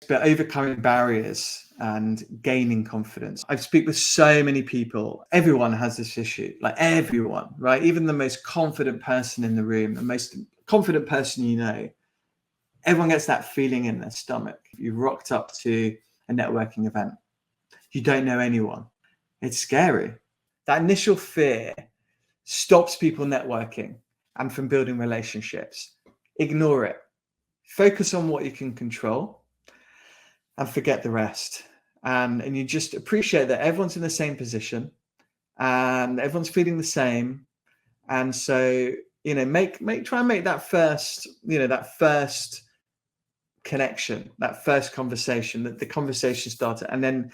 but overcoming barriers and gaining confidence. I speak with so many people. Everyone has this issue, like everyone, right? Even the most confident person in the room, the most confident person you know, everyone gets that feeling in their stomach. You've rocked up to a networking event. You don't know anyone. It's scary. That initial fear stops people networking and from building relationships. Ignore it. Focus on what you can control and forget the rest. And you just appreciate that everyone's in the same position and everyone's feeling the same. And so, you know, try and make that first, you know, that first connection, that first conversation, that the conversation started, and then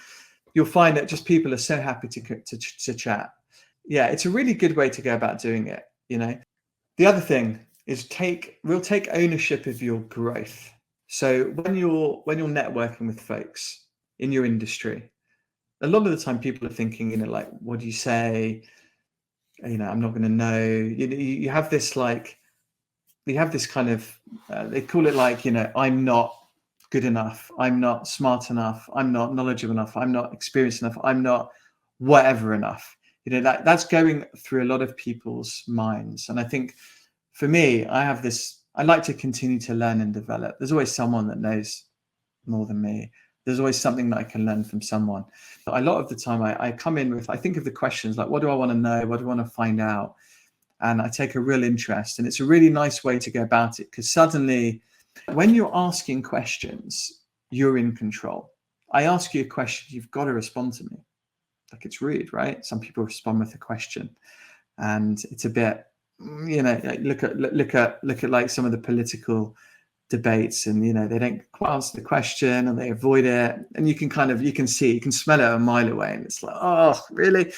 you'll find that just people are so happy to chat. Yeah, it's a really good way to go about doing it. You know, the other thing is take ownership of your growth. So when you're networking with folks in your industry, a lot of the time people are thinking, you know, like, what do you say? You know, I'm not going to know. You have this like, you have this kind of, they call it like, you know, I'm not good enough. I'm not smart enough. I'm not knowledgeable enough. I'm not experienced enough. I'm not whatever enough. You know, that's going through a lot of people's minds. And I think for me, I like to continue to learn and develop. There's always someone that knows more than me. There's always something that I can learn from someone. But a lot of the time I come in with, I think of the questions like, what do I want to know? What do I want to find out? And I take a real interest. And it's a really nice way to go about it, because suddenly when you're asking questions, you're in control. I ask you a question, you've got to respond to me. Like, it's rude, right? Some people respond with a question and it's a bit, you know, look at like some of the political debates, and you know, they don't quite answer the question and they avoid it, and you can smell it a mile away, and it's like, oh really?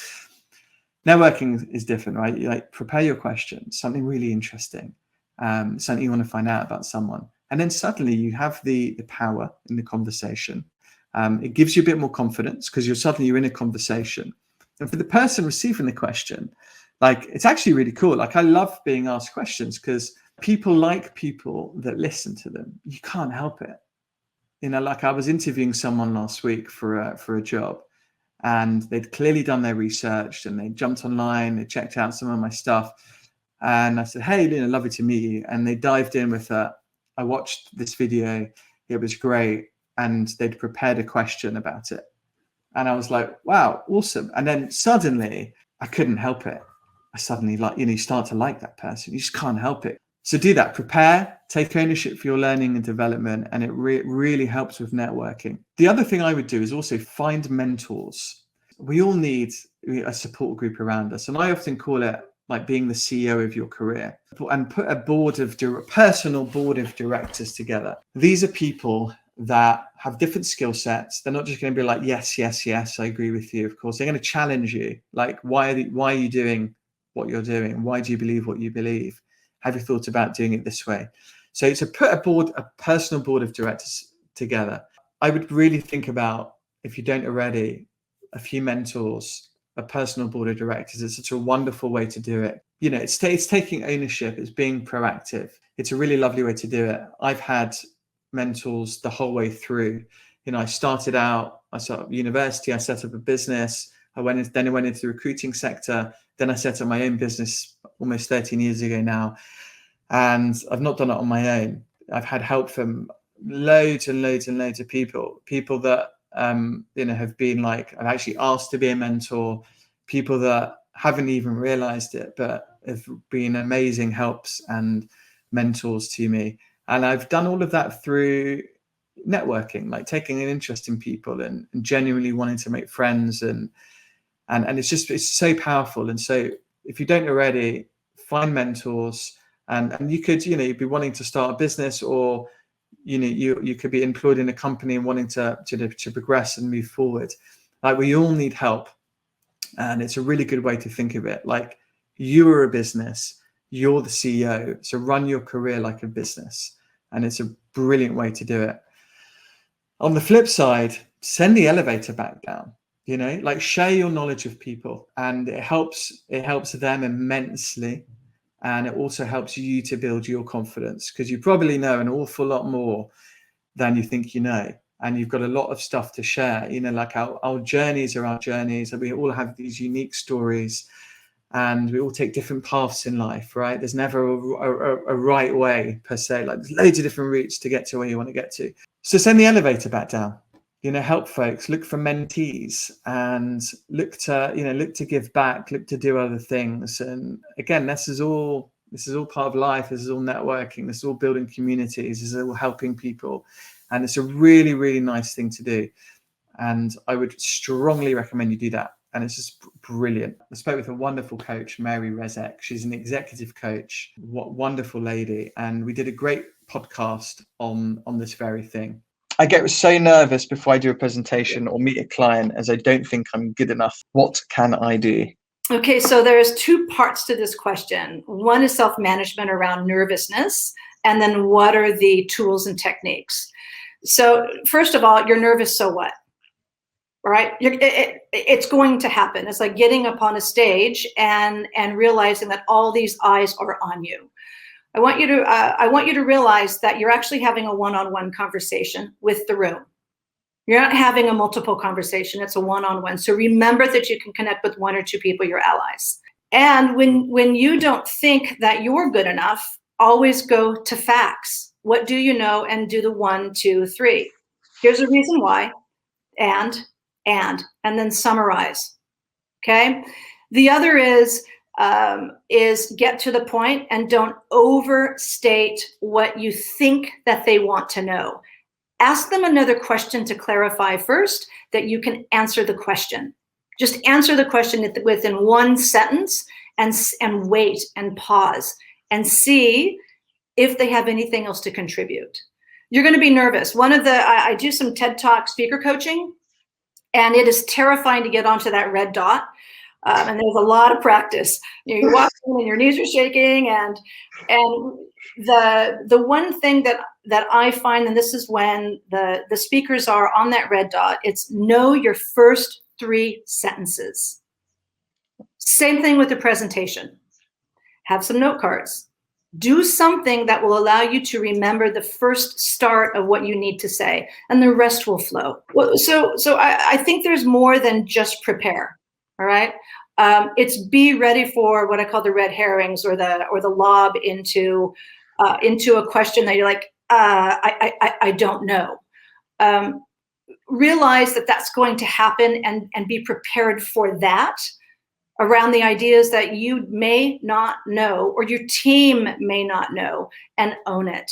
Networking is different, right? You like prepare your questions, something really interesting, something you want to find out about someone, and then suddenly you have the power in the conversation. It gives you a bit more confidence because you're in a conversation. And for the person receiving the question, like, it's actually really cool. Like, I love being asked questions because people like people that listen to them. You can't help it. You know, like I was interviewing someone last week for a job, and they'd clearly done their research and they jumped online, they checked out some of my stuff. And I said, hey, Lena, lovely to meet you. And they dived in with I watched this video. It was great. And they'd prepared a question about it. And I was like, wow, awesome. And then suddenly I couldn't help it. I suddenly, like, you know, you start to like that person. You just can't help it. So do that. Prepare, take ownership for your learning and development, and it really helps with networking. The other thing I would do is also find mentors. We all need a support group around us. And I often call it like being the CEO of your career, and put a personal board of directors together. These are people that have different skill sets. They're not just going to be like, yes, yes, yes, I agree with you. Of course, they're going to challenge you. Like, why are you doing what you're doing? Why do you believe what you believe? Have you thought about doing it this way? So to put a personal board of directors together, I would really think about, if you don't already, a few mentors, a personal board of directors. It's such a wonderful way to do it. You know, it's taking ownership. It's being proactive. It's a really lovely way to do it. I've had mentors the whole way through. You know, I started university, I set up a business. I went into the recruiting sector. Then I set up my own business almost 13 years ago now. And I've not done it on my own. I've had help from loads and loads and loads of people that, you know, have been like, I've actually asked to be a mentor, people that haven't even realized it, but have been amazing helps and mentors to me. And I've done all of that through networking, like taking an interest in people and genuinely wanting to make friends. And it's so powerful. And so if you don't already, find mentors, and you could, you know, you'd be wanting to start a business, or, you know, you could be employed in a company and wanting to progress and move forward. Like, we all need help. And it's a really good way to think of it. Like, you are a business, you're the CEO. So run your career like a business. And it's a brilliant way to do it. On the flip side, send the elevator back down. You know, like, share your knowledge with people, and it helps them immensely. And it also helps you to build your confidence, because you probably know an awful lot more than you think you know. and you've got a lot of stuff to share. You know, like our journeys are our journeys, and we all have these unique stories, and we all take different paths in life, right? There's never a right way per se. Like, there's loads of different routes to get to where you want to get to. So send the elevator back down. You know, help folks, look for mentees, and look to give back, look to do other things. And again, this is all part of life. This is all networking. This is all building communities. This is all helping people, and it's a really, really nice thing to do. And I would strongly recommend you do that. And it's just brilliant. I spoke with a wonderful coach, Mary Rezek. She's an executive coach. What wonderful lady. And we did a great podcast on this very thing. I get so nervous before I do a presentation or meet a client, as I don't think I'm good enough. What can I do? Okay, so there's two parts to this question. One is self-management around nervousness, and then what are the tools and techniques? So first of all, you're nervous, so what? All right, it's going to happen. It's like getting up on a stage and realizing that all these eyes are on you. I want you to realize that you're actually having a one-on-one conversation with the room. You're not having a multiple conversation. It's a one-on-one. So remember that you can connect with one or two people, your allies. And when you don't think that you're good enough, always go to facts. What do you know? And do the 1, 2, 3. Here's a reason why. And then summarize. Okay. The other is get to the point and don't overstate what you think that they want to know. Ask them another question to clarify first that you can answer the question. Just answer the question within one sentence and wait and pause and see if they have anything else to contribute. You're going to be nervous. I do some TED Talk speaker coaching, and it is terrifying to get onto that red dot. And there's a lot of practice. You walk in and your knees are shaking, and the one thing that I find, and this is when the speakers are on that red dot, it's know your first 3 sentences. Same thing with the presentation. Have some note cards. Do something that will allow you to remember the first start of what you need to say, and the rest will flow. So I think there's more than just prepare. All right. It's be ready for what I call the red herrings, or the lob into a question that you're like, I don't know. Realize that that's going to happen, and be prepared for that around the ideas that you may not know or your team may not know, and own it.